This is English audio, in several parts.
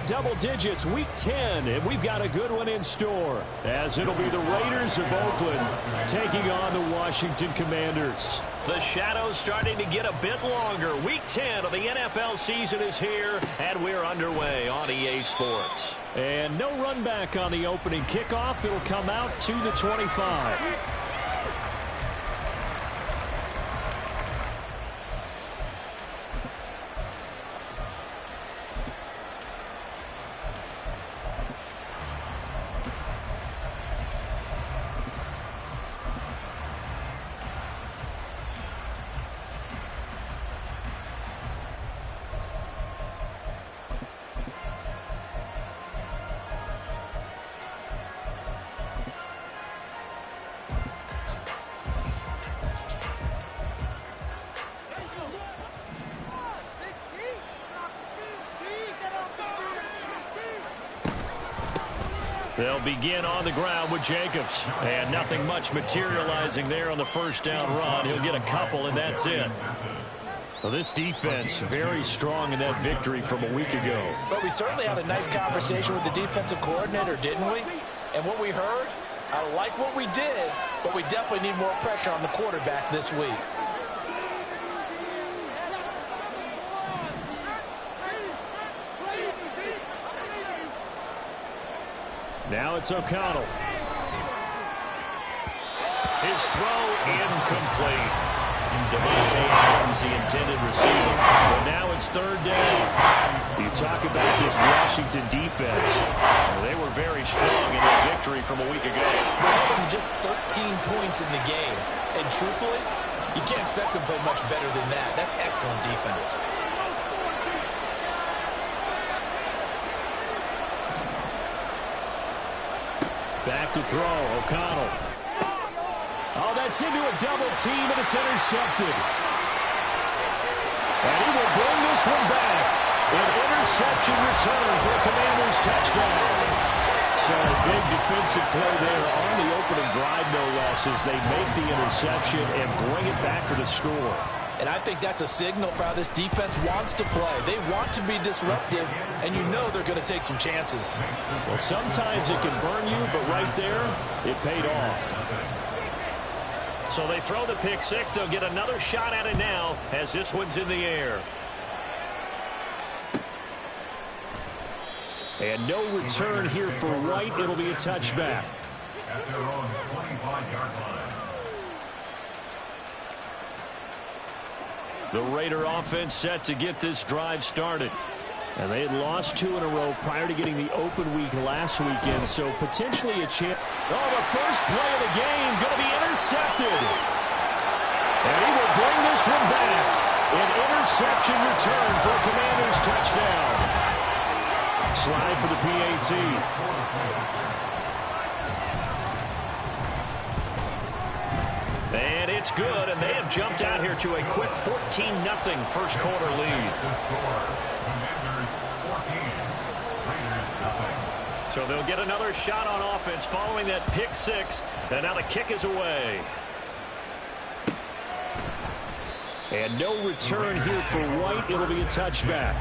double digits, week 10, and we've got a good one in store, as it'll be the Raiders of Oakland taking on the Washington Commanders. The shadow's starting to get a bit longer. Week 10 of the NFL season is here, and we're underway on EA Sports. And no run back on the opening kickoff. It'll come out to the 25. They'll begin on the ground with Jacobs. And nothing much materializing there on the first down run. He'll get a couple, and that's it. Well, this defense very strong in that victory from a week ago. But we certainly had a nice conversation with the defensive coordinator, didn't we? And what we heard, I like what we did, but we definitely need more pressure on the quarterback this week. Now it's O'Connell. His throw incomplete. Devontae Adams, the intended receiver. But now it's third down. You talk about this Washington defense. Well, they were very strong in their victory from a week ago. They held them to just 13 points in the game. And truthfully, you can't expect them to play much better than that. That's excellent defense. Back to throw, O'Connell. Oh, that's into a double team, and it's intercepted. And he will bring this one back. An interception return for a Commanders touchdown. So a big defensive play there on the opening drive, no less, as they make the interception and bring it back for the score. And I think that's a signal for how this defense wants to play. They want to be disruptive, and you know they're going to take some chances. Well, sometimes it can burn you, but right there, it paid off. So they throw the pick six. They'll get another shot at it now as this one's in the air. And no return here for White. It'll be a touchback. At their own 25-yard line. The Raider offense set to get this drive started. And they had lost 2 in a row prior to getting the open week last weekend, so potentially a chance. Oh, the first play of the game going to be intercepted. And he will bring this one back. An interception return for a Commanders touchdown. Slide for the PAT. And it's good, and they have jumped out here to a quick 14-0 first quarter lead. So they'll get another shot on offense following that pick six, and now the kick is away. And no return here for White. It'll be a touchback.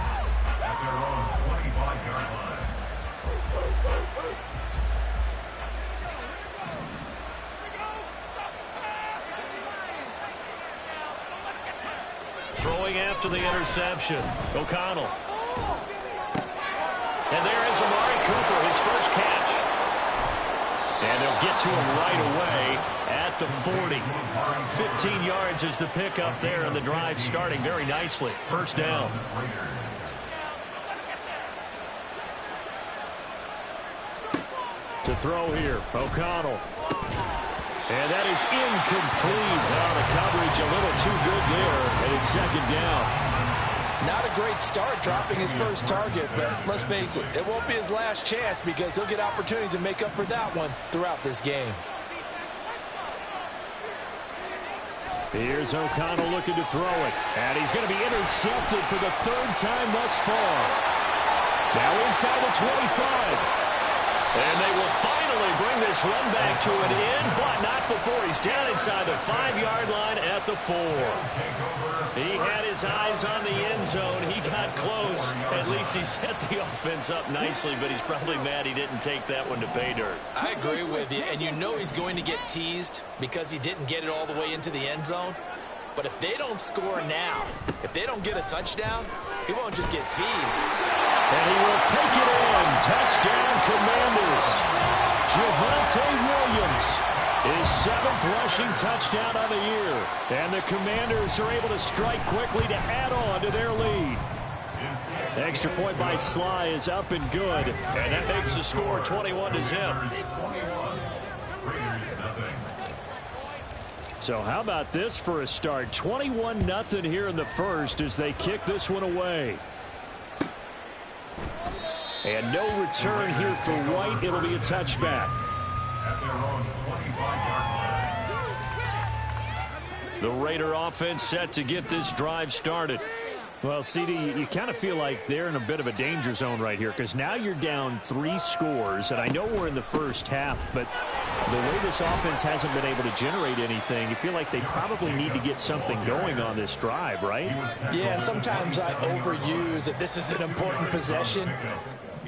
At their own 25-yard line. Throwing after the interception, O'Connell. And there is Amari Cooper, his first catch. And they'll get to him right away at the 40. 15 yards is the pickup there, and the drive starting very nicely. First down. To throw here, O'Connell. And that is incomplete. Now the coverage a little too good there, and it's second down. Not a great start dropping his first target, but let's face it, it won't be his last chance because he'll get opportunities to make up for that one throughout this game. Here's O'Connell looking to throw it, and he's going to be intercepted for the third time thus far. Now inside the 25. And they will finally bring this run back to an end, but not before he's down inside the 5-yard line at the 4. He had his eyes on the end zone. He got close. At least he set the offense up nicely, but he's probably mad he didn't take that one to pay dirt. I agree with you, and you know he's going to get teased because he didn't get it all the way into the end zone. But if they don't score now, if they don't get a touchdown, he won't just get teased. And he will take it in. Touchdown, Commanders. Javonte Williams, his 7th rushing touchdown of the year. And the Commanders are able to strike quickly to add on to their lead. Extra point by Sly is up and good. And that makes the score 21-0. So how about this for a start? 21-0 here in the first as they kick this one away. And no return here for White. It'll be a touchback. At their own 25-yard line. The Raider offense set to get this drive started. Well, CD, you kind of feel like they're in a bit of a danger zone right here because now you're down 3 scores, and I know we're in the first half, but the way this offense hasn't been able to generate anything, you feel like they probably need to get something going on this drive, right? Yeah, and sometimes I overuse that this is an important possession,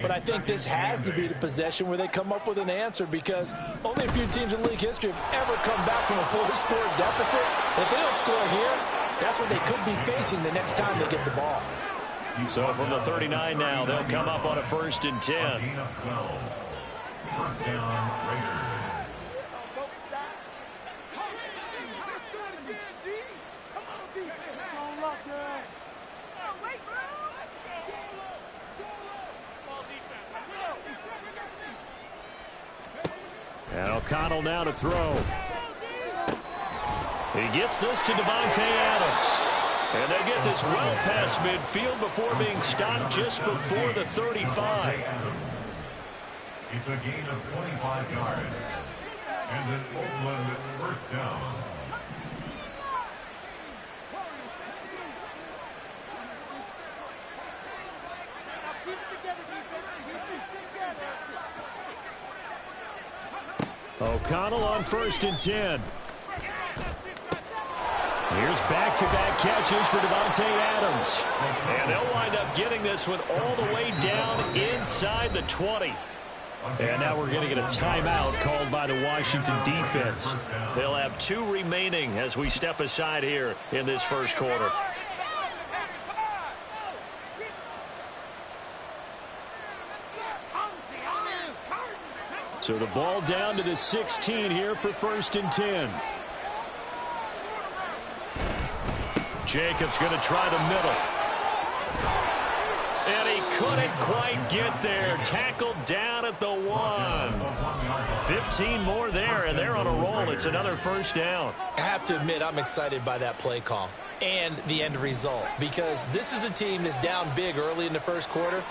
but I think this has to be the possession where they come up with an answer because only a few teams in league history have ever come back from a 4-score deficit. If they don't score here, that's what they could be facing the next time they get the ball. So from the 39 now, they'll come up on a 1st and 10. Gain of 12. First down, Raiders. And O'Connell now to throw. He gets this to Davante Adams. And they get this well past midfield before being stopped just before the 35. It's a gain of 25 yards. And an Oakland first down. O'Connell on 1st and 10. Here's back-to-back catches for Davante Adams. And they'll wind up getting this one all the way down inside the 20. And now we're going to get a timeout called by the Washington defense. They'll have 2 remaining as we step aside here in this first quarter. So the ball down to the 16 here for 1st and 10. Jacobs going to try the middle. And he couldn't quite get there. Tackled down at the 1. 15 more there, and they're on a roll. It's another first down. I have to admit, I'm excited by that play call and the end result because this is a team that's down big early in the first quarter,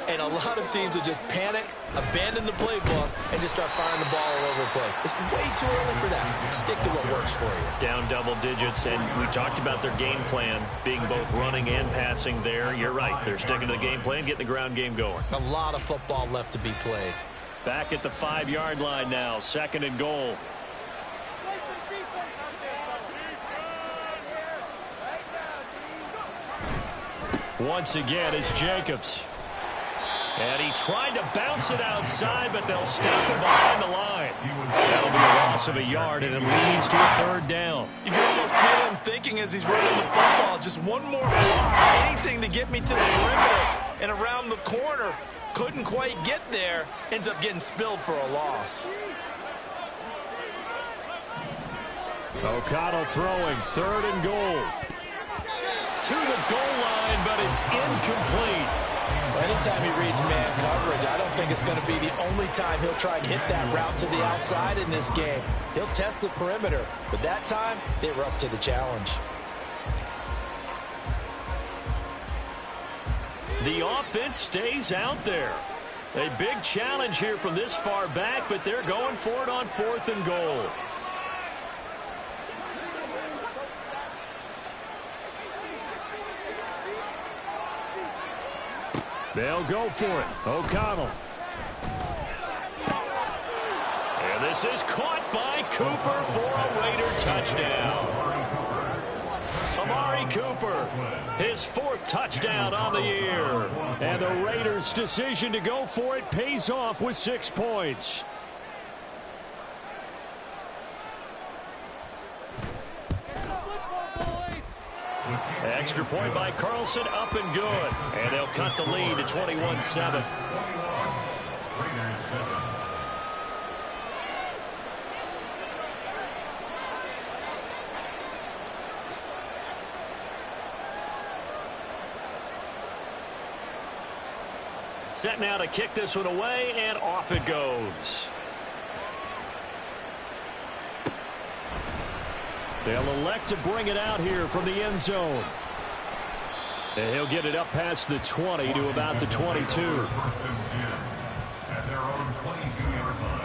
and a lot of teams will just panic, abandon the playbook, and just start firing the ball all over the place. It's way too early for that. Stick to what works for you. Down double digits, and we talked about their game plan being both running and passing there. You're right. They're sticking to the game plan, getting the ground game going. A lot of football left to be played. Back at the 5-yard line now, 2nd and goal. Once again, it's Jacobs. And he tried to bounce it outside, but they'll stop him behind the line. That'll be a loss of a yard, and it leads to a 3rd down. You can almost feel him thinking as he's running the football, just one more block, anything to get me to the perimeter and around the corner. Couldn't quite get there, ends up getting spilled for a loss. O'Connell throwing, 3rd and goal. To the goal line, but it's incomplete. Anytime he reads man coverage, I don't think it's going to be the only time he'll try and hit that route to the outside in this game. He'll test the perimeter, but that time, they were up to the challenge. The offense stays out there. A big challenge here from this far back, but they're going for it on 4th and goal. They'll go for it. O'Connell. This is caught by Cooper for a Raider touchdown. Amari Cooper, his 4th touchdown on the year. And the Raiders' decision to go for it pays off with 6 points. Extra point by Carlson, up and good. And they'll cut the lead to 21-7. Set now to kick this one away, and off it goes. They'll elect to bring it out here from the end zone. And he'll get it up past the 20 to about the 22. At their own 22-yard line.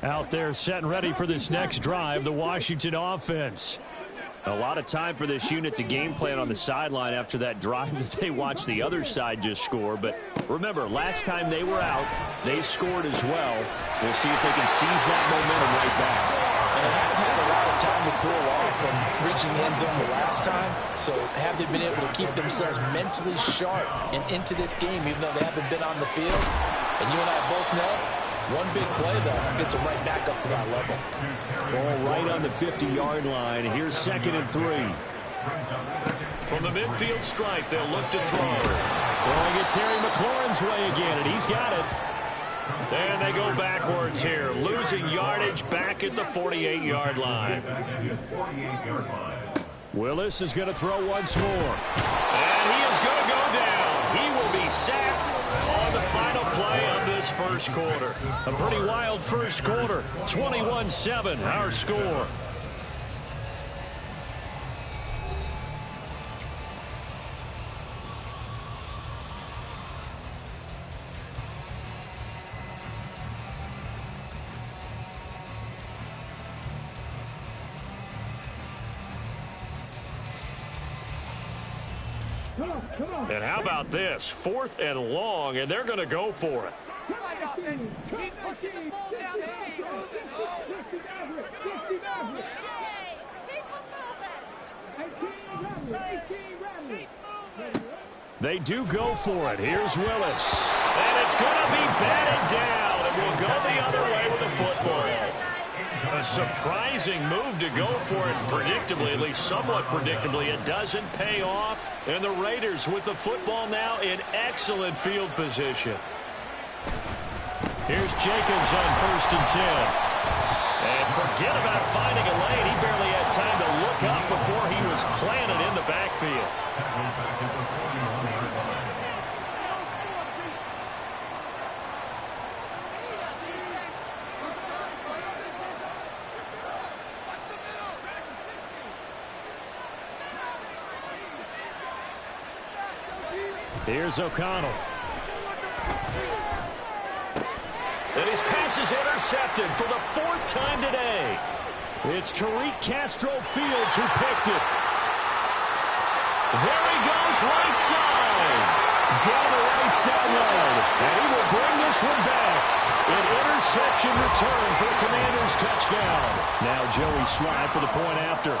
Out there set and ready for this next drive, the Washington offense. A lot of time for this unit to game plan on the sideline after that drive that they watched the other side just score. But remember, last time they were out, they scored as well. We'll see if they can seize that momentum right back. And they have had a lot of time to cool off from reaching the end zone the last time. So have they been able to keep themselves mentally sharp and into this game, even though they haven't been on the field? And you and I both know, one big play, though, gets them right back up to that level. Ball right on the 50-yard line. Here's 2nd and 3. From the midfield stripe, they'll look to throw. Throwing it Terry McLaurin's way again, and he's got it. And they go backwards here, losing yardage back at the 48-yard line. Willis is going to throw once more. And he is going to go down. He will be sacked on the final play of this first quarter. A pretty wild first quarter. 21-7, our score. And how about this? 4th and long, and they're going to go for it. They do go for it. Here's Willis. And it's going to be batted down, and we'll go the other way with the football. A surprising move to go for it predictably, at least somewhat predictably. It doesn't pay off. And the Raiders with the football now in excellent field position. Here's Jacobs on 1st and 10. And forget about finding a lane. He barely had time to look up before he was planted in the backfield. Here's O'Connell. And his pass is intercepted for the 4th time today. It's Tariq Castro-Fields who picked it. There he goes, right side. Down the right sideline. And he will bring this one back. An interception return for the Commanders' touchdown. Now Joey Slye for the point after.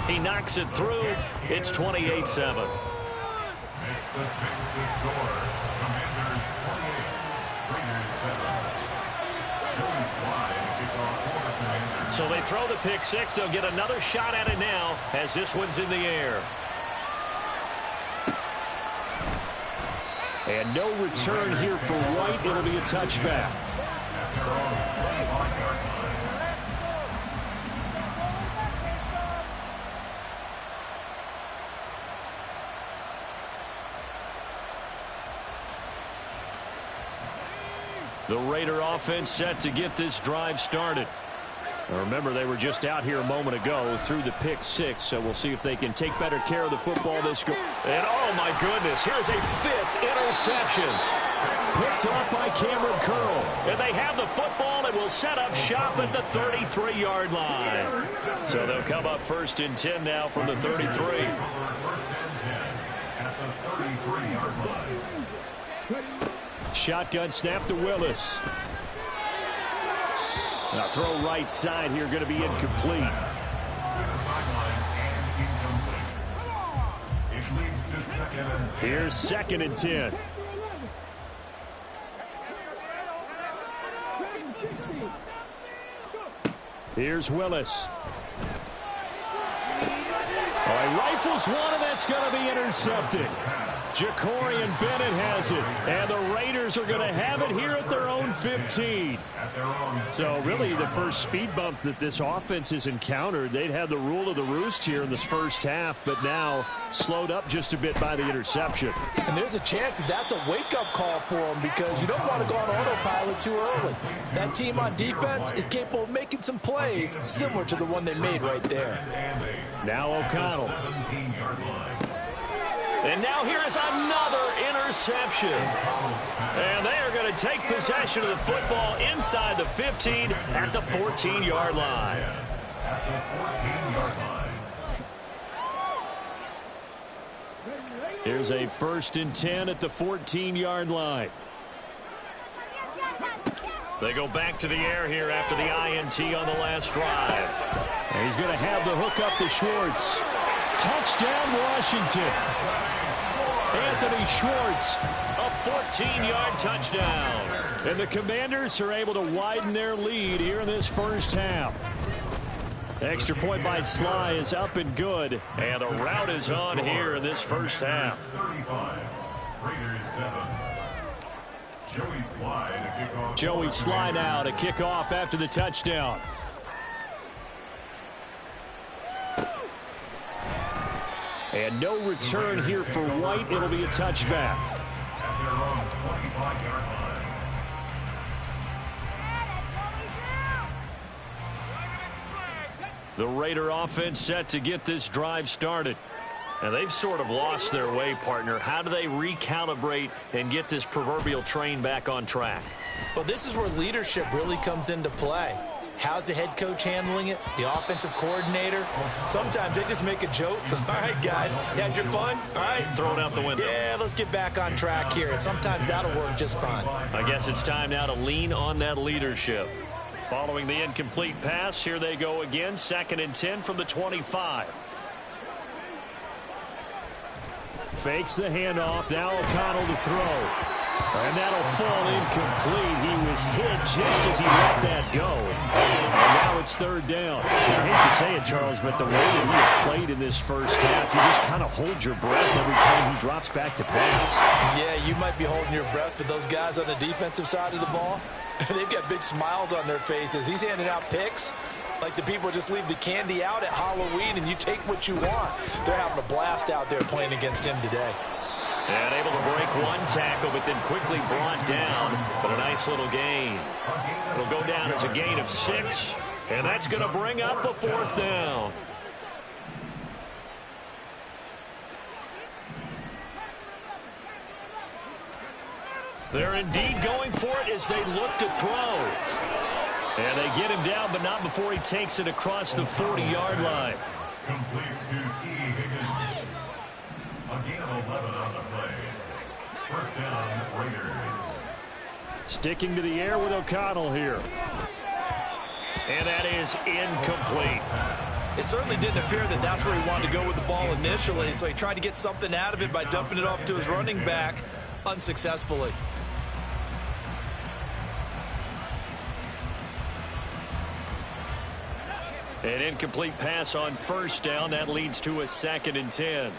He knocks it through. It's 28-7. Score. Commanders 28, Raiders 7. So they throw the pick six. They'll get another shot at it now as this one's in the air. And no return here for White. It'll be a touchback. The Raider offense set to get this drive started. Now remember, they were just out here a moment ago through the pick six, so we'll see if they can take better care of the football this go. And oh my goodness, here's a 5th interception. Picked off by Cameron Curl. And they have the football and will set up shop at the 33-yard line. So they'll come up 1st and 10 now from the 33. 1st and 10 at the 33-yard line. Shotgun snap to Willis. Now throw right side here, going to be incomplete. Here's 2nd and 10. Here's Willis. Oh, he rifles one, and that's going to be intercepted. Jacorian Bennett has it, and the Raiders are going to have it here at their own 15. So really the first speed bump that this offense has encountered. They'd had the rule of the roost here in this first half, but now slowed up just a bit by the interception. And there's a chance that that's a wake-up call for them because you don't want to go on autopilot too early. That team on defense is capable of making some plays similar to the one they made right there. Now O'Connell. And now here is another interception. And they are going to take possession of the football inside the 15 at the 14-yard line. Here's a 1st and 10 at the 14-yard line. They go back to the air here after the INT on the last drive. And he's going to have the hook up to Schwartz. Touchdown, Washington. Anthony Schwartz, a 14-yard touchdown. And the Commanders are able to widen their lead here in this first half. Extra point by Sly is up and good. And the route is on here in this first half. 35, Raiders 7. Joey Sly now to kick off after the touchdown. And no return here for White. It'll be a touchback. At their own 25-yard line. The Raider offense set to get this drive started. And they've sort of lost their way, partner. How do they recalibrate and get this proverbial train back on track? Well, this is where leadership really comes into play. How's the head coach handling it? The offensive coordinator? Sometimes they just make a joke. All right, guys, had your fun? All right. Throw it out the window. Yeah, let's get back on track here. And sometimes that'll work just fine. I guess it's time now to lean on that leadership. Following the incomplete pass, here they go again. 2nd and 10 from the 25. Fakes the handoff. Now O'Connell to throw. And that'll fall incomplete. He was hit just as he let that go. And now it's 3rd down. I hate to say it, Charles, but the way that he has played in this first half, you just kind of hold your breath every time he drops back to pass. Yeah, you might be holding your breath, but those guys on the defensive side of the ball, they've got big smiles on their faces. He's handing out picks like the people just leave the candy out at Halloween and you take what you want. They're having a blast out there playing against him today. And able to break one tackle, but then quickly brought down. But a nice little gain. It'll go down as a gain of 6. And that's going to bring up a 4th down. They're indeed going for it as they look to throw. And they get him down, but not before he takes it across the 40-yard line. Complete to T. Higgins. A gain of 11 on the play. 1st down, Raiders. Sticking to the air with O'Connell here. And that is incomplete. It certainly didn't appear that that's where he wanted to go with the ball initially, so he tried to get something out of it by dumping it off to his running back unsuccessfully. An incomplete pass on 1st down. That leads to a 2nd and 10.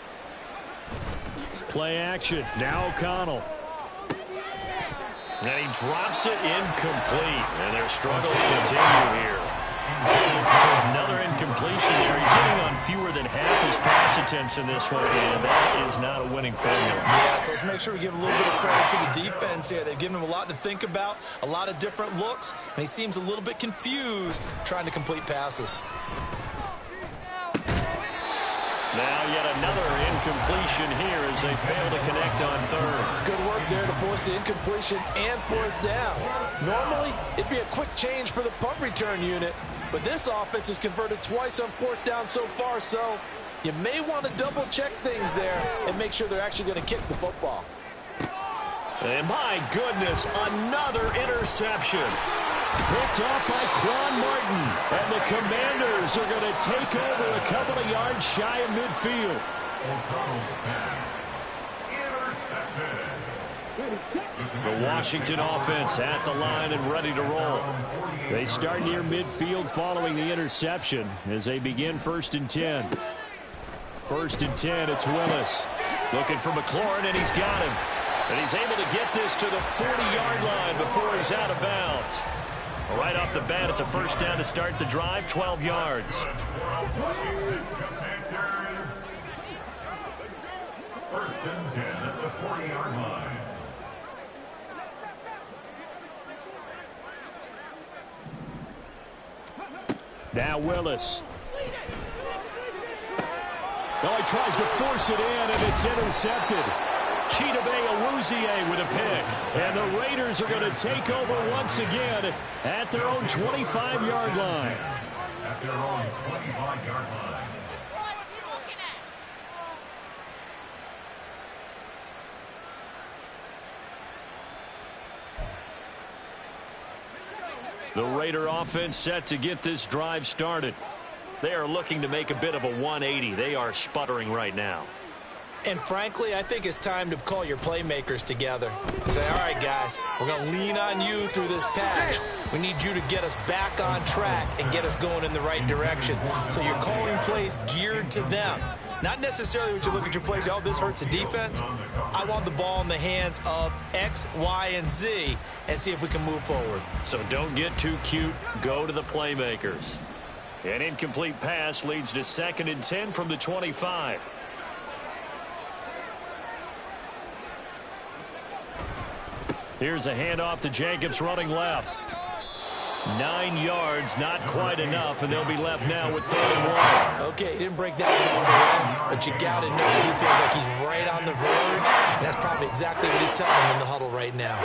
Play action. Now O'Connell. And he drops it incomplete. And their struggles continue here. So another incompletion there. He's hitting on fewer than half his pass attempts in this one, and that is not a winning formula. Yeah, so let's make sure we give a little bit of credit to the defense here. They've given him a lot to think about, a lot of different looks, and he seems a little bit confused trying to complete passes. Now yet another incompletion here as they fail to connect on third. Good work there to force the incompletion and fourth down. Normally, it'd be a quick change for the punt return unit, but this offense has converted twice on fourth down so far, so you may want to double-check things there and make sure they're actually going to kick the football. And my goodness, another interception. Picked off by Quan Martin. And the Commanders are going to take over a couple of yards shy of midfield. The Washington offense at the line and ready to roll. They start near midfield following the interception as they begin 1st and 10. 1st and 10, it's Willis. Looking for McLaurin, and he's got him. And he's able to get this to the 40-yard line before he's out of bounds. Right off the bat, it's a first down to start the drive, 12 yards. 1st and 10 at the 40-yard line. Now Willis. Oh, he tries to force it in, and it's intercepted. Chidobe Awuzie with a pick. And the Raiders are going to take over once again at their own 25-yard line. At their own 25-yard line. The Raider offense set to get this drive started. They are looking to make a bit of a 180. They are sputtering right now. And frankly, I think it's time to call your playmakers together and say, all right, guys, we're going to lean on you through this patch. We need you to get us back on track and get us going in the right direction. So you're calling plays geared to them. Not necessarily when you look at your plays, oh, this hurts the defense. I want the ball in the hands of X, Y, and Z and see if we can move forward. So don't get too cute. Go to the playmakers. An incomplete pass leads to 2nd and 10 from the 25. Here's a handoff to Jacobs running left. 9 yards, not quite enough, and they'll be left now with 3rd and 1. Okay, he didn't break that one all the way, but you got to know that he feels like he's right on the verge, and that's probably exactly what he's telling him in the huddle right now.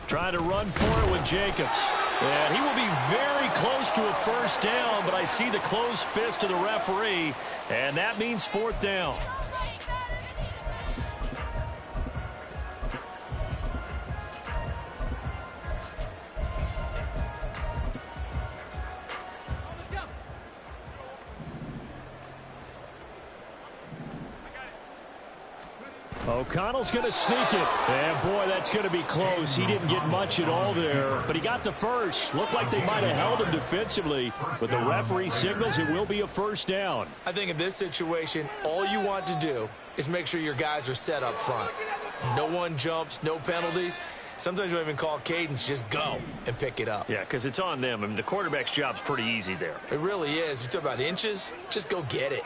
Trying to run for it with Jacobs. And he will be very close to a first down, but I see the closed fist of the referee, and that means 4th down. O'Connell's going to sneak it. And, boy, that's going to be close. He didn't get much at all there, but he got the first. Looked like they might have held him defensively, but the referee signals it will be a first down. I think in this situation, all you want to do is make sure your guys are set up front. No one jumps, no penalties. Sometimes you don't even call cadence. Just go and pick it up. Yeah, because it's on them. I mean, the quarterback's job's pretty easy there. It really is. You talk about inches, just go get it.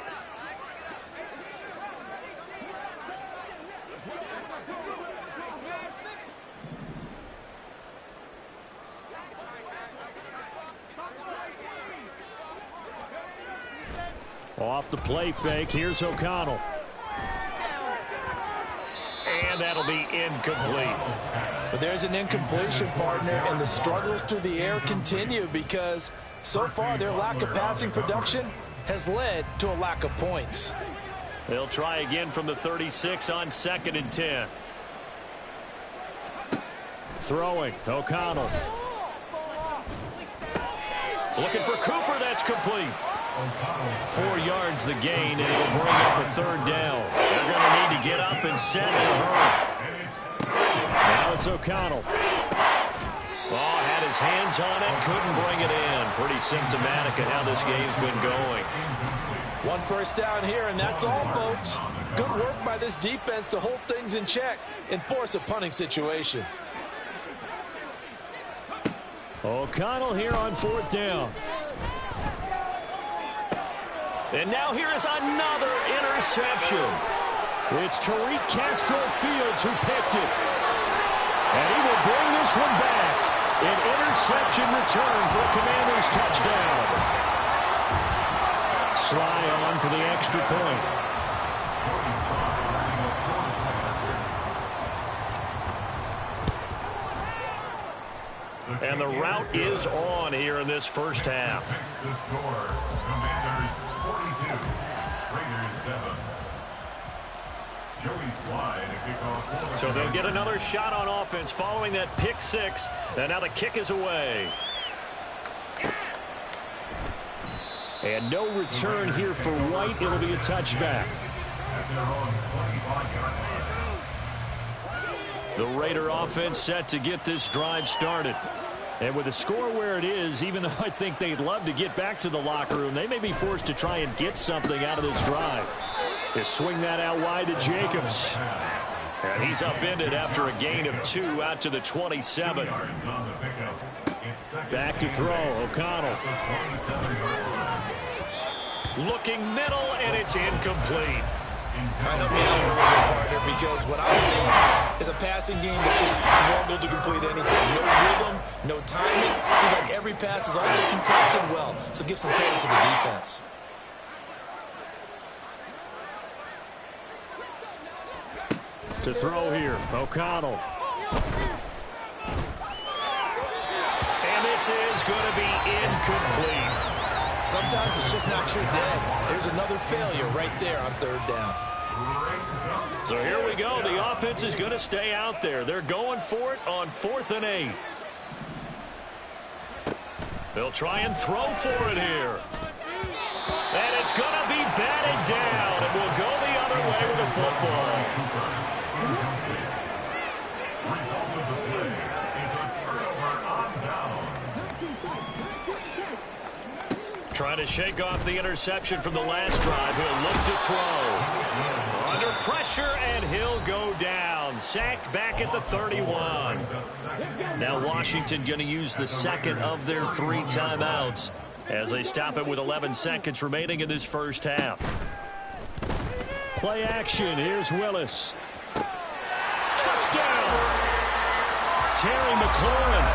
Off the play fake, here's O'Connell. And that'll be incomplete. But there's an incompletion, partner, and the struggles through the air continue because so far their lack of passing production has led to a lack of points. They'll try again from the 36 on 2nd and 10. Throwing, O'Connell. Looking for Cooper, that's complete. 4 yards the gain, and it'll bring up a 3rd down. They're going to need to get up and set in a hurry. Now it's O'Connell. Oh, had his hands on it, couldn't bring it in. Pretty symptomatic of how this game's been going. 1 first down here, and that's all, folks. Good work by this defense to hold things in check and force a punting situation. O'Connell here on 4th down. And now here is another interception. It's Tariq Castro-Fields who picked it. And he will bring this one back. An interception return for a Commanders touchdown. Sly on for the extra point. And the route is on here in this first half. The score, Commanders 42, Raiders 7. Joey Sly to kick off. So they'll get another shot on offense following that pick six. And now the kick is away. And no return here for White. It'll be a touchback. At their own 25-yard line. The Raider offense set to get this drive started. And with the score where it is, even though I think they'd love to get back to the locker room, they may be forced to try and get something out of this drive. They swing that out wide to Jacobs. And he's upended after a gain of 2 out to the 27. Back to throw, O'Connell. Looking middle, and it's incomplete. Help me out a little bit, partner, because what I'm seeing is a passing game that's just struggled to complete anything. No rhythm, no timing. Seems like every pass is also contested well. So give some credit to the defense. To throw here, O'Connell. And this is going to be incomplete. Sometimes it's just not your day. There's another failure right there on third down. So here we go. The offense is going to stay out there. They're going for it on 4th and 8. They'll try and throw for it here. And it's going to be batted down. And we'll go the other way with the football. Result of the play is a turnover on down. Trying to shake off the interception from the last drive. He'll look to throw. Under pressure, and he'll go down. Sacked back at the 31. Now Washington going to use the second of their 3 timeouts as they stop it with 11 seconds remaining in this first half. Play action. Here's Willis. Touchdown! Terry McLaurin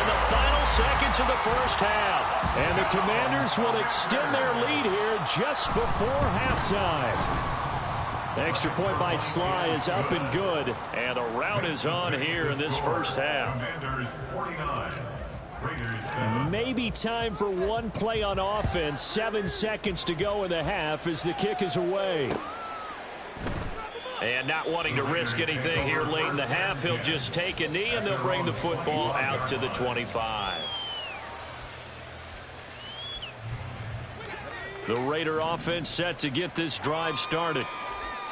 in the final seconds of the first half. And the Commanders will extend their lead here just before halftime. Extra point by Sly is up and good. And the route is on here in this first half. Commanders 49, Raiders 7. Maybe time for one play on offense. 7 seconds to go in the half as the kick is away. And not wanting to risk anything here late in the half, he'll just take a knee, and they'll bring the football out to the 25. The Raider offense set to get this drive started.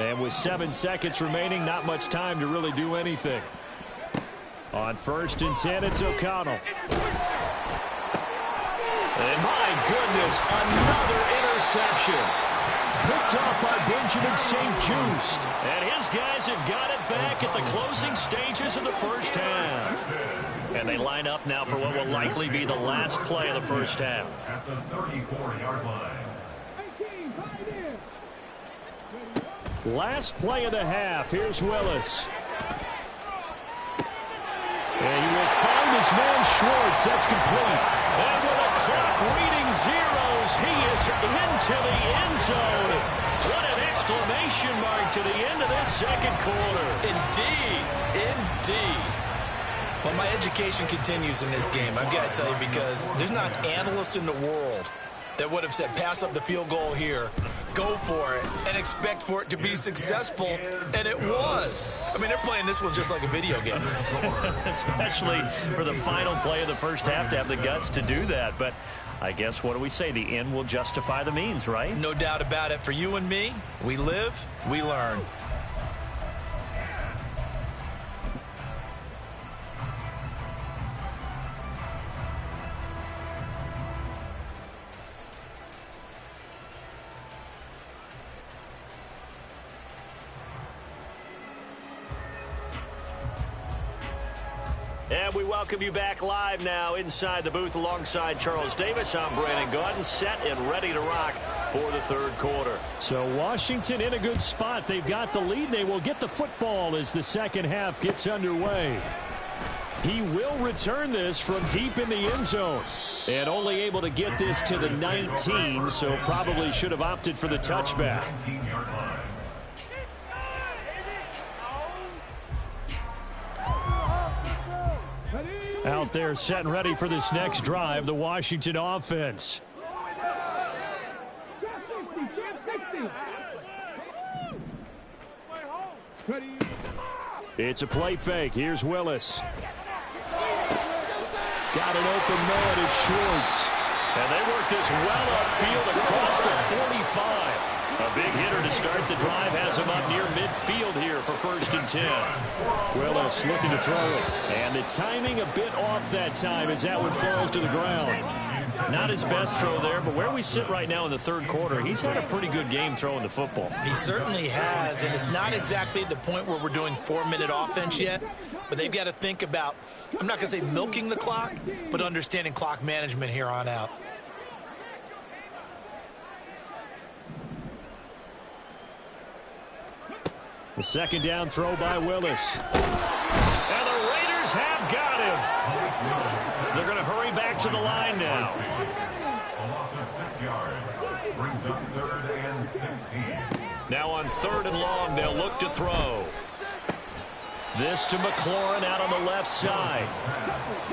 And with 7 seconds remaining, not much time to really do anything. On 1st and 10, it's O'Connell. And my goodness, another interception. Picked off by Benjamin St-Juste. And his guys have got it back at the closing stages of the first half. And they line up now for what will likely be the last play of the first half. At the 34-yard line. Last play of the half. Here's Willis. And he will find his man Schwartz. That's complete. And with the clock reading zeros, he is into the end zone. What an exclamation mark to the end of this second quarter. Indeed. Indeed. Well, my education continues in this game, I've got to tell you, because there's not an analyst in the world that would have said pass up the field goal here, go for it, and expect for it to be successful, and it was. I mean, they're playing this one just like a video game. Especially for the final play of the first half to have the guts to do that. But I guess, what do we say? The end will justify the means, right? No doubt about it. For you and me, we live, we learn. And we welcome you back live now inside the booth alongside Charles Davis. I'm Brandon Gaudin, set and ready to rock for the third quarter. So Washington in a good spot. They've got the lead. They will get the football as the second half gets underway. He will return this from deep in the end zone. And only able to get this to the 19, so probably should have opted for the touchback. Out there set and ready for this next drive, the Washington offense. It's a play fake. Here's Willis. Got an open man. It's Schwartz. And they work this well upfield across the 45. A big hitter to start the drive. Has him up near midfield here for 1st and 10. Willis looking to throw it. And the timing a bit off that time as that one falls to the ground. Not his best throw there, but where we sit right now in the 3rd quarter, he's had a pretty good game throwing the football. He certainly has, and it's not exactly at the point where we're doing 4-minute offense yet, but they've got to think about, I'm not going to say milking the clock, but understanding clock management here on out. The 2nd down throw by Willis. And the Raiders have got him. They're going to hurry back to the line now. A loss of 6 yards. Brings up 3rd and 16. Now on 3rd and long, they'll look to throw. This to McLaurin out on the left side.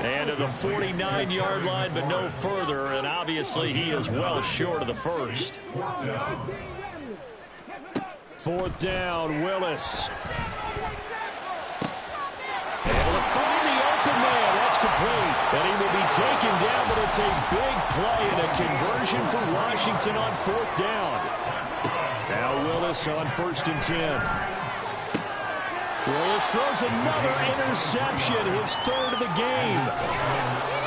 And to the 49-yard line, but no further. And obviously, he is well short of the first. 4th down, Willis. Able to find the open man. That's complete. And he will be taken down, but it's a big play and a conversion for Washington on 4th down. Now Willis on 1st and 10. Willis throws another interception, his 3rd of the game.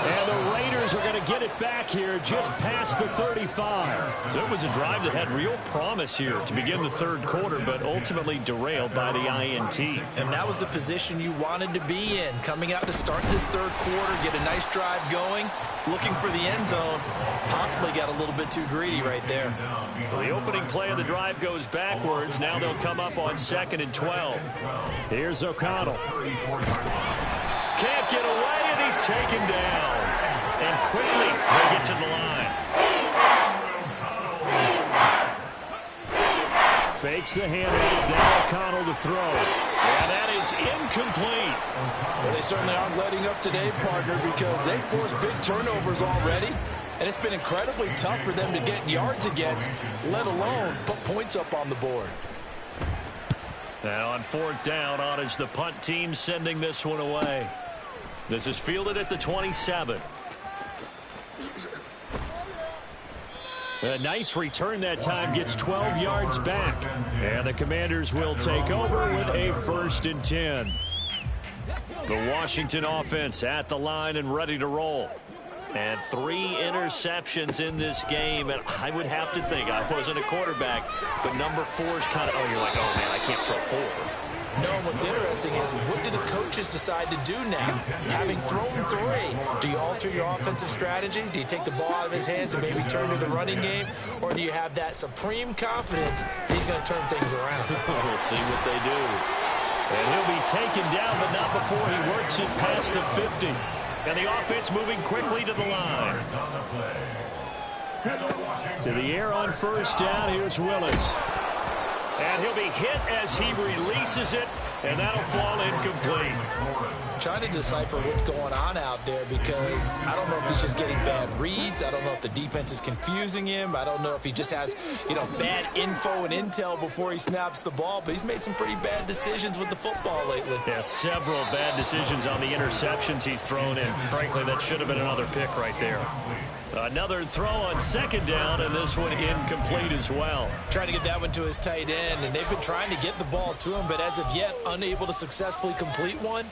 And the Raiders are going to get it back here just past the 35. So it was a drive that had real promise here to begin the 3rd quarter, but ultimately derailed by the INT. And that was the position you wanted to be in, coming out to start this 3rd quarter, get a nice drive going, looking for the end zone. Possibly got a little bit too greedy right there. So the opening play of the drive goes backwards. Now they'll come up on 2nd and 12. Here's O'Connell. Can't get away, and he's taken down. And quickly, they get to the line. Fakes the handoff. Now O'Connell to throw. And that is incomplete. Well, they certainly aren't letting up today, partner, because they forced big turnovers already. And it's been incredibly tough for them to get yards against, let alone put points up on the board. Now on 4th down, on is the punt team sending this one away. This is fielded at the 27. A nice return that time, gets 12 yards back. And the Commanders will take over with a 1st and 10. The Washington offense at the line and ready to roll. And 3 interceptions in this game. And I would have to think, I wasn't a quarterback, but number 4 is kind of, you're like, oh man, I can't throw 4. No, what's interesting is what do the coaches decide to do now? Having thrown 3, do you alter your offensive strategy? Do you take the ball out of his hands and maybe turn to the running game? Or do you have that supreme confidence he's going to turn things around? We'll see what they do. And he'll be taken down, but not before he works it past the 50. And the offense moving quickly to the line. To the air on 1st down, here's Willis. And he'll be hit as he releases it, and that'll fall incomplete. I'm trying to decipher what's going on out there because I don't know if he's just getting bad reads. I don't know if the defense is confusing him. I don't know if he just has, bad info and intel before he snaps the ball, but he's made some pretty bad decisions with the football lately. Yeah, several bad decisions on the interceptions he's thrown, and frankly, that should have been another pick right there. Another throw on 2nd down, and this one incomplete as well. Trying to get that one to his tight end, and they've been trying to get the ball to him, but as of yet, unable to successfully complete one.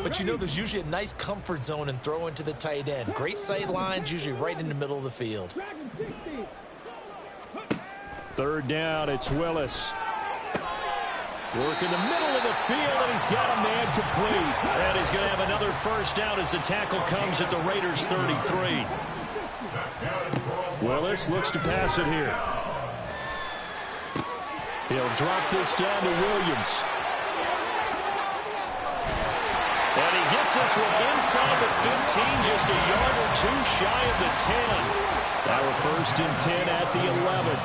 But there's usually a nice comfort zone in throwing to the tight end. Great sight lines, usually right in the middle of the field. 3rd down, it's Willis. Work in the middle of the field, and he's got a man complete. And he's going to have another 1st down as the tackle comes at the Raiders' 33. Willis looks to pass it here. He'll drop this down to Williams. And he gets gets this one inside the 15, just a yard or two shy of the 10. Now a 1st and 10 at the 11.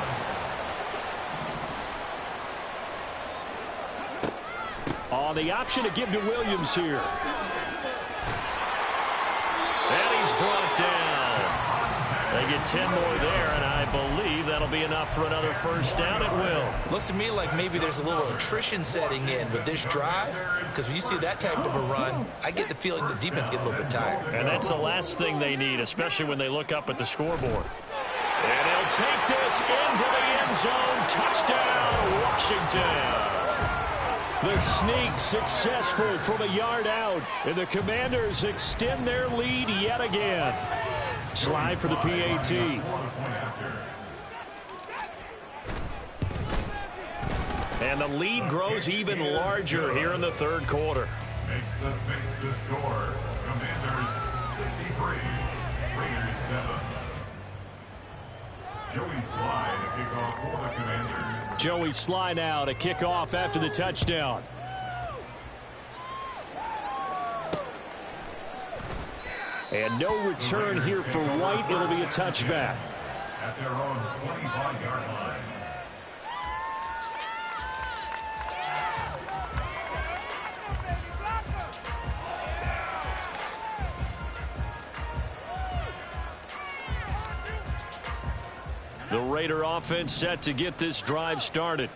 On the option to give to Williams here. And he's brought down. They get 10 more there, and I believe that'll be enough for another 1st down. It will. Looks to me like maybe there's a little attrition setting in with this drive, because when you see that type of a run, I get the feeling the defense gets a little bit tired. And that's the last thing they need, especially when they look up at the scoreboard. And he'll take this into the end zone. Touchdown, Washington. The sneak successful from a yard out, and the Commanders extend their lead yet again. Slide for the PAT. And the lead grows even larger here in the 3rd quarter. Makes the score. Commanders 63, Raiders 7. Joey Slye to kick off for the Commanders. Joey Slye now to kick off after the touchdown. And no return here for White. It'll be a touchback. At their own 25-yard line. The Raider offense set to get this drive started.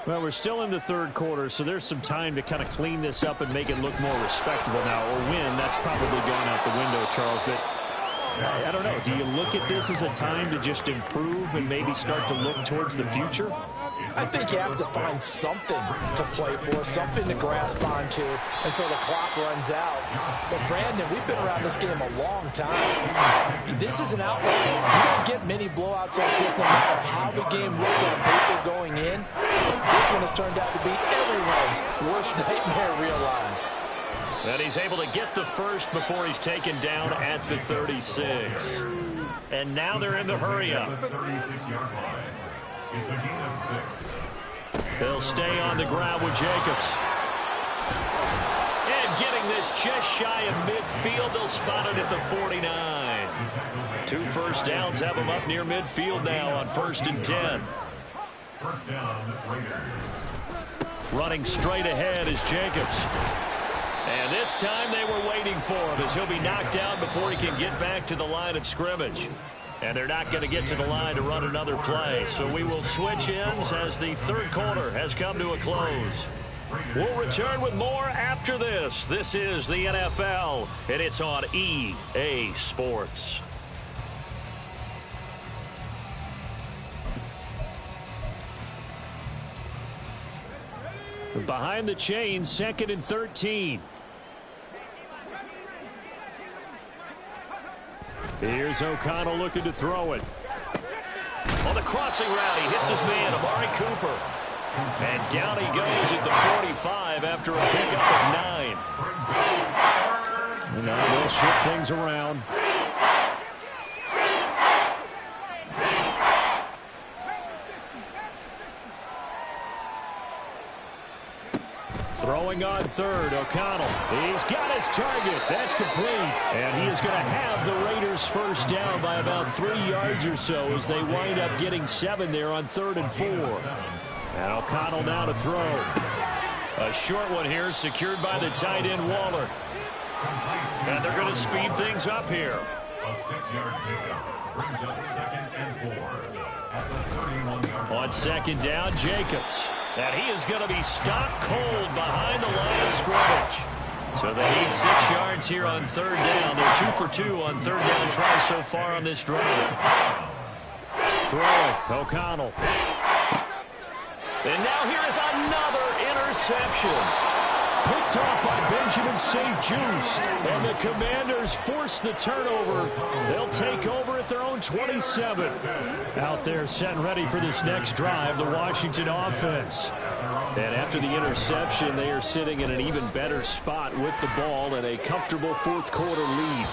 Well, we're still in the 3rd quarter, so there's some time to kind of clean this up and make it look more respectable now. Or win, that's probably gone out the window, Charles. But I don't know. Do you look at this as a time to just improve and maybe start to look towards the future? I think you have to find something to play for, something to grasp onto until the clock runs out. But, Brandon, we've been around this game a long time. This is an outlier. You don't get many blowouts like this no matter how the game looks on paper going in. This one has turned out to be everyone's worst nightmare realized. And he's able to get the 1st before he's taken down at the 36. And now they're in the hurry-up. It's a gain of 6. They'll stay on the ground with Jacobs. And getting this just shy of midfield, they'll spot it at the 49. 2 1st downs have them up near midfield now on 1st and 10. 1st down, Raiders. Running straight ahead is Jacobs. And this time they were waiting for him as he'll be knocked down before he can get back to the line of scrimmage. And they're not going to get to the line to run another play. So we will switch ends as the 3rd quarter has come to a close. We'll return with more after this. This is the NFL, and it's on EA Sports. Behind the chains, 2nd and 13. Here's O'Connell looking to throw it. On the crossing route, he hits his man, Amari Cooper. And down he goes at the 45 after a pickup of 9. And now they'll shift things around. Throwing on 3rd, O'Connell. He's got his target. That's complete. And he is going to have the Raiders 1st down by about 3 yards or so as they wind up getting 7 there on 3rd and 4. And O'Connell now to throw. A short one here secured by the tight end Waller. And they're going to speed things up here. A 6-yard pickup brings up 2nd and 4 at the 31-yard line. On 2nd down, Jacobs. And he is going to be stopped cold behind the line of scrimmage. So they need 6 yards here on 3rd down. They're 2 for 2 on 3rd down tries so far on this drive. Throw it, O'Connell. And now here is another interception. Picked off by Benjamin St-Juste. And the Commanders force the turnover. They'll take over at their own 27. Out there set and ready for this next drive, the Washington offense. And after the interception, they are sitting in an even better spot with the ball and a comfortable 4th quarter lead.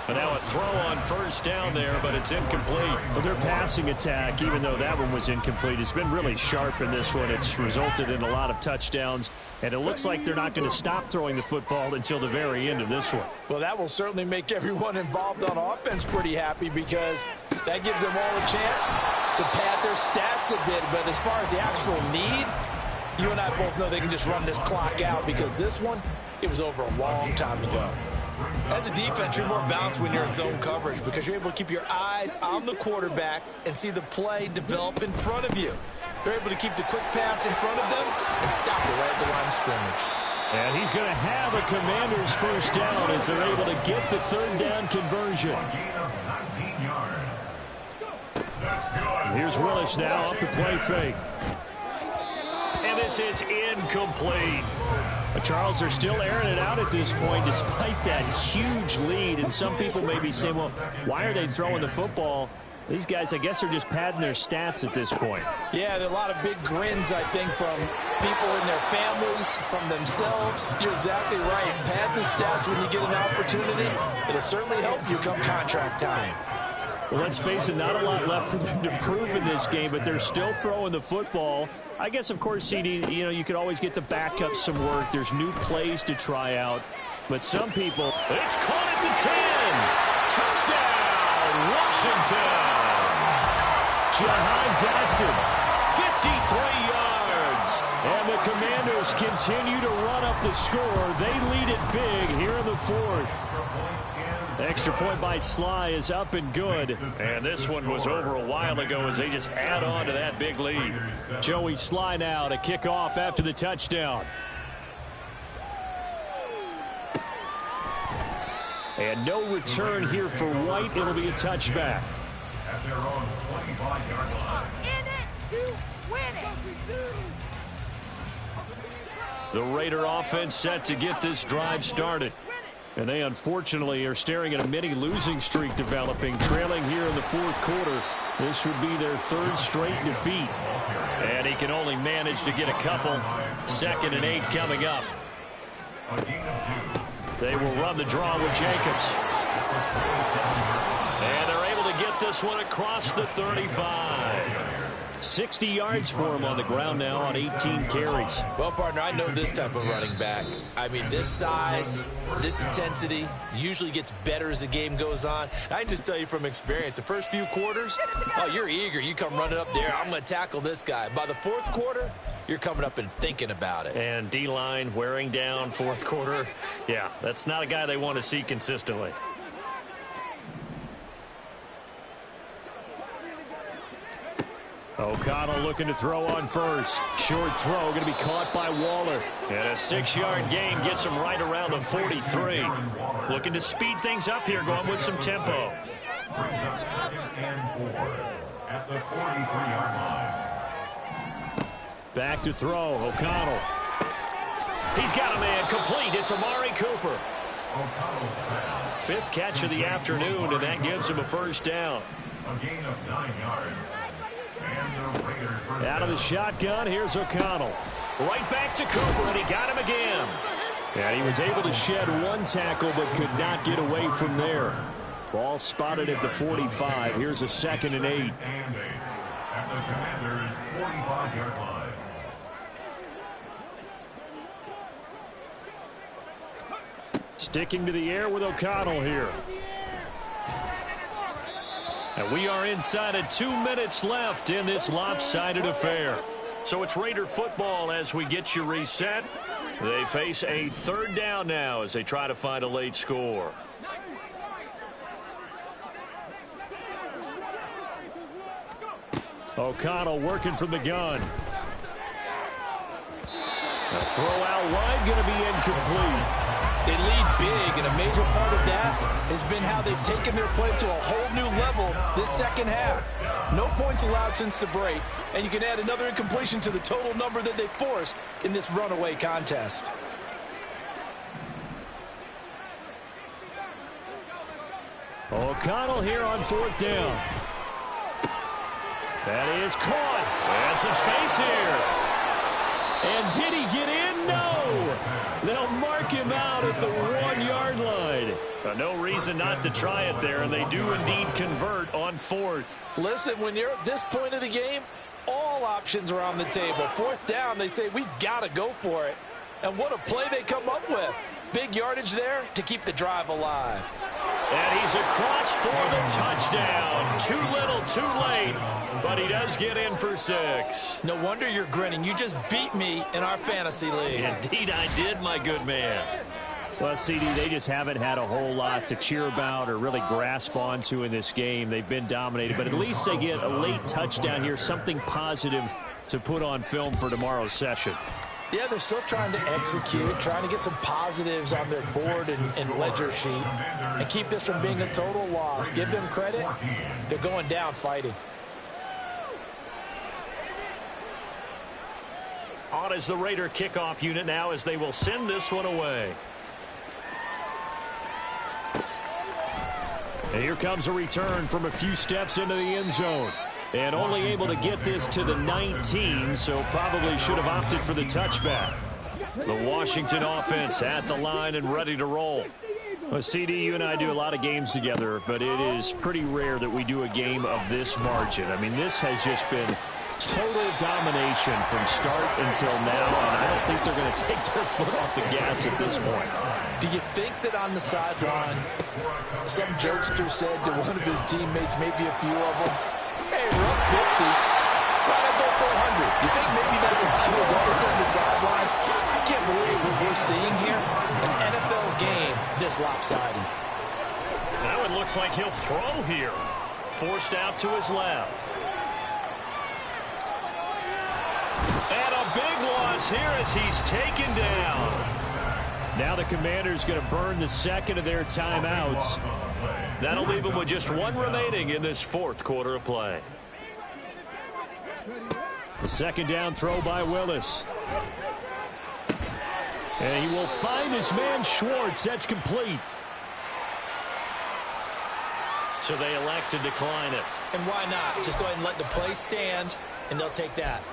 But now a throw on first down there, but it's incomplete. Well, their passing attack, even though that one was incomplete, has been really sharp in this one. It's resulted in a lot of touchdowns, and it looks like they're not going to stop throwing the football until the very end of this one. Well, that will certainly make everyone involved on offense pretty happy, because that gives them all a chance to pad their stats a bit. But as far as the actual need, you and I both know they can just run this clock out, because this one, it was over a long time ago. As a defense, you're more balanced when you're in zone coverage, because you're able to keep your eyes on the quarterback and see the play develop in front of you. They're able to keep the quick pass in front of them and stop it right at the line of scrimmage. And he's going to have a Commanders first down as they're able to get the third down conversion. Here's Willis now off the play fake. And this is incomplete. Charles, they're still airing it out at this point despite that huge lead. And some people may be saying, well, why are they throwing the football? These guys, I guess, are just padding their stats at this point. Yeah, there are a lot of big grins, I think, from people in their families, from themselves. You're exactly right. Pad the stats when you get an opportunity. It'll certainly help you come contract time. Well, let's face it, not a lot left for them to prove in this game, but they're still throwing the football. I guess, of course, CD, you could always get the backups some work. There's new plays to try out. But some people, it's caught at the 10. Touchdown, Washington. Jahan Dotson, 53 yards. And the Commanders continue to run up the score. They lead it big here in the fourth. Extra point by Sly is up and good. And this one was over a while ago as they just add on to that big lead. Joey Sly now to kick off after the touchdown. And no return here for White. It'll be a touchback. At their own 25-yard line. In it to win it. The Raider offense set to get this drive started. And they, unfortunately, are staring at a mini losing streak developing, trailing here in the fourth quarter. This would be their third straight defeat. And he can only manage to get a couple. 2nd and 8 coming up. They will run the draw with Jacobs. And they're able to get this one across the 35. 60 yards for him on the ground now on 18 carries. Well, partner, I know this type of running back. I mean, this size, this intensity usually gets better as the game goes on. I can just tell you from experience, the first few quarters, oh, you're eager. You come running up there, I'm going to tackle this guy. By the fourth quarter, you're coming up and thinking about it. And D-line wearing down fourth quarter. Yeah, that's not a guy they want to see consistently. O'Connell looking to throw on first. Short throw going to be caught by Waller. And a 6-yard gain gets him right around the 43. Looking to speed things up here, going with some tempo. Brings up 2nd and 4 at the 43-yard line. Back to throw, O'Connell. He's got a man complete. It's Amari Cooper. O'Connell's pass. 5th catch of the afternoon, and that gives him a first down. A gain of 9 yards. And the Raiders first Out of the shotgun, here's O'Connell. Right back to Cooper, and he got him again. And he was able to shed one tackle, but could not get away from there. Ball spotted at the 45. Here's a 2nd and 8. and 8 at the Commanders' 45-yard line. Sticking to the air with O'Connell here. And we are inside of 2 minutes left in this lopsided affair. So it's Raider football as we get you reset. They face a 3rd down now as they try to find a late score. O'Connell working from the gun. A throw out wide going to be incomplete. They lead big, and a major part of that has been how they've taken their play to a whole new level this second half. No points allowed since the break, and you can add another incompletion to the total number that they forced in this runaway contest. O'Connell here on 4th down. That is caught. And some space here. And did he get in? No. They'll mark him out at the 1-yard line. No reason not to try it there, and they do indeed convert on 4th. Listen, when you're at this point of the game, all options are on the table. 4th down, they say, we've got to go for it. And what a play they come up with. Big yardage there to keep the drive alive. And he's across for the touchdown. Too little, too late, but he does get in for 6. No wonder you're grinning. You just beat me in our fantasy league. Indeed I did, my good man. Well, CD, they just haven't had a whole lot to cheer about or really grasp onto in this game. They've been dominated, but at least they get a late touchdown here, something positive to put on film for tomorrow's session. Yeah, they're still trying to execute, trying to get some positives on their board and ledger sheet and keep this from being a total loss. Give them credit. They're going down fighting. On is the Raider kickoff unit now as they will send this one away. And here comes a return from a few steps into the end zone. And only able to get this to the 19, so probably should have opted for the touchback. The Washington offense at the line and ready to roll. Well, CD, you and I do a lot of games together, but it is pretty rare that we do a game of this margin. I mean, this has just been total domination from start until now, and I don't think they're going to take their foot off the gas at this point. Do you think that on the sideline, some jokester said to one of his teammates, maybe a few of them, hey, we're up 50. Why not go 400? You think maybe that line was over on the sideline? I can't believe what we're seeing here. An NFL game this lopsided. Now it looks like he'll throw here. Forced out to his left. And a big loss here as he's taken down. Now the Commanders going to burn the second of their timeouts. That'll leave them with just one remaining in this 4th quarter of play. The second down throw by Willis. And he will find his man Schwartz. That's complete. So they elect to decline it. And why not? Just go ahead and let the play stand, and they'll take that.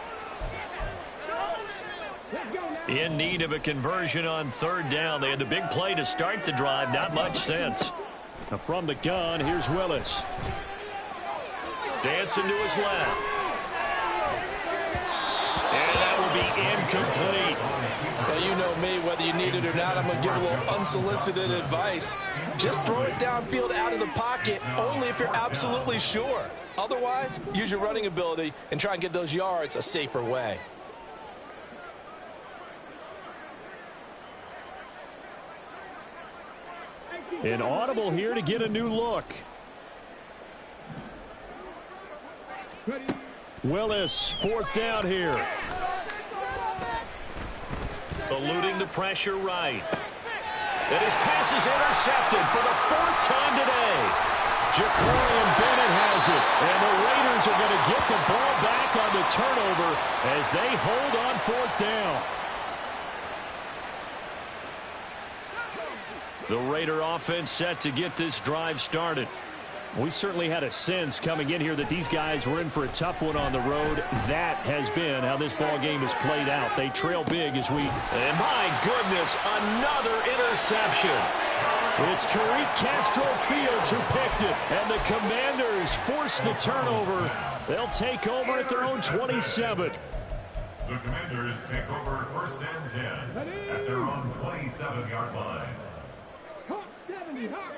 In need of a conversion on 3rd down. They had the big play to start the drive. Not much sense. Now from the gun, here's Willis. Dancing to his left. And that will be incomplete. Well, you know me, whether you need it or not, I'm going to give a little unsolicited advice. Just throw it downfield out of the pocket, only if you're absolutely sure. Otherwise, use your running ability and try and get those yards a safer way. An audible here to get a new look. Willis, 4th down here. Eluding the pressure right. And his pass is intercepted for the 4th time today. Jacorian Bennett has it. And the Raiders are going to get the ball back on the turnover as they hold on 4th down. The Raider offense set to get this drive started. We certainly had a sense coming in here that these guys were in for a tough one on the road. That has been how this ball game has played out. They trail big as we... And my goodness, another interception. It's Tariq Castro-Fields who picked it. And the Commanders force the turnover. They'll take over at their own 27. The Commanders take over 1st and 10 at their own 27-yard line.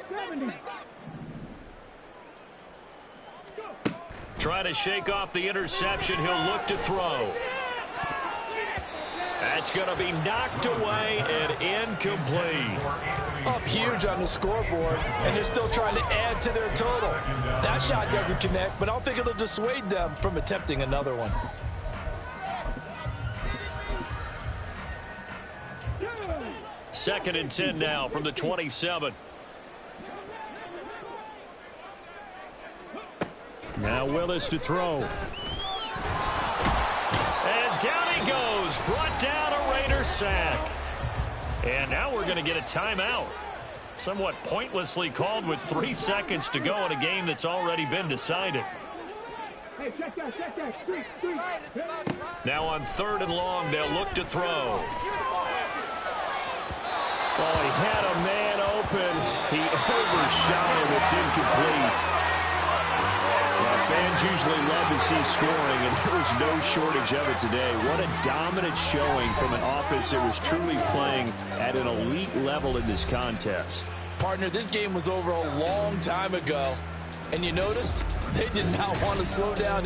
70. Try to shake off the interception. He'll look to throw. That's going to be knocked away and incomplete. Up huge on the scoreboard, and they're still trying to add to their total. That shot doesn't connect, but I don't think it'll dissuade them from attempting another one. Second and 10 now from the 27. Now Willis to throw. And down he goes. Brought down a Raider sack. And now we're going to get a timeout. Somewhat pointlessly called with 3 seconds to go in a game that's already been decided. Hey, check that. Street. Now on 3rd and long, they'll look to throw. Oh, he had a man open. He overshot him. It's incomplete. Fans usually love to see scoring, and there was no shortage of it today. What a dominant showing from an offense that was truly playing at an elite level in this contest. Partner, this game was over a long time ago, and you noticed they did not want to slow down